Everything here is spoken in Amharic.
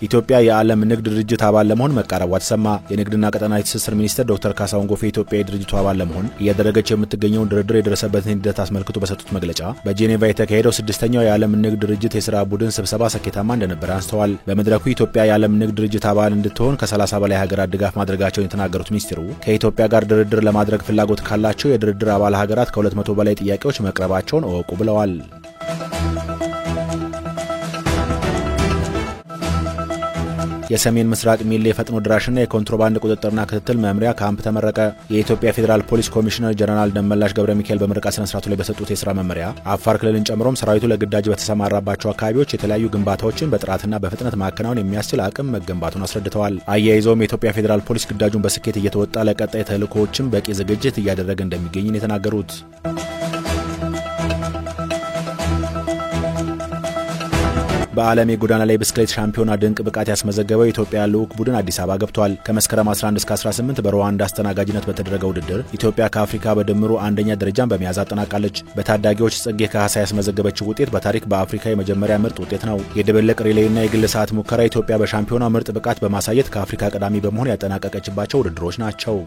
ኢትዮጵያ የዓለም ንግድ ድርጅት አባል ለመሆን መቃረቧ ተሰማ። የንግድና ቀጠናዊ ትስስር ሚኒስትር ዶክተር ካሳሁን ጎፌ ኢትዮጵያ የድርጅቱ አባል ለመሆን እያደረገች የምትገኘውን ድርድር የደረሰበትን ሂደት አስመልክቶ በሰጡት መግለጫ በጄኔቫ የተካሄደው 6ኛው የዓለም ንግድ ድርጅት የሥራ ቡድን ስብሰባ ስኬታማ እንደነበር አንስተዋል። በመድረኩ ኢትዮጵያ የዓለም ንግድ ድርጅት አባል እንድትሆን ከ30 በላይ ሀገራት ድጋፍ ማድረጋቸውን የተናገሩት ሚኒስትሩ ከኢትዮጵያ ጋር ድርድር ለማድረግ ፍላጎት ካላቸው የድርድር አባል ሀገራት ከ200 በላይ ጥያቄዎች መቅረባቸውን እወቁ ብለዋል። የሰሜን ምስራቅ ሚሌ የፈጥኖ ድራሽና የኮንትሮባንድ ቁጥጥርና ክትትል መምሪያ ካምፕ ተመረቀ። የኢትዮጵያ ፌዴራል ፖሊስ ኮሚሽነር ጀነራል ደመላሽ ገብረ ሚካኤል በምረቃ ስነ ስርዓቱ ላይ በሰጡት የሥራ መመሪያ አፋር ክልልን ጨምሮም ሰራዊቱ ለግዳጅ በተሰማራባቸው አካባቢዎች የተለያዩ ግንባታዎችን በጥራትና በፍጥነት ማከናወን የሚያስችል አቅም መገንባቱን አስረድተዋል። አያይዘውም የኢትዮጵያ ፌዴራል ፖሊስ ግዳጁን በስኬት እየተወጣ ለቀጣይ ተልዕኮዎችም በቂ ዝግጅት እያደረገ እንደሚገኝ የተናገሩት በዓለም የጎዳና ላይ ብስክሌት ሻምፒዮና ድንቅ ብቃት ያስመዘገበው የኢትዮጵያ ልዑክ ቡድን አዲስ አበባ ገብቷል። ከመስከረም 11 እስከ 18 በሩዋንዳ አስተናጋጅነት በተደረገው ውድድር ኢትዮጵያ ከአፍሪካ በድምሩ አንደኛ ደረጃን በመያዝ አጠናቃለች። በታዳጊዎች ጽጌ ካሳ ያስመዘገበችው ውጤት በታሪክ በአፍሪካ የመጀመሪያ ምርጥ ውጤት ነው። የድብልቅ ሪሌይና የግል ሰዓት ሙከራ ኢትዮጵያ በሻምፒዮና ምርጥ ብቃት በማሳየት ከአፍሪካ ቀዳሚ በመሆን ያጠናቀቀችባቸው ውድድሮች ናቸው።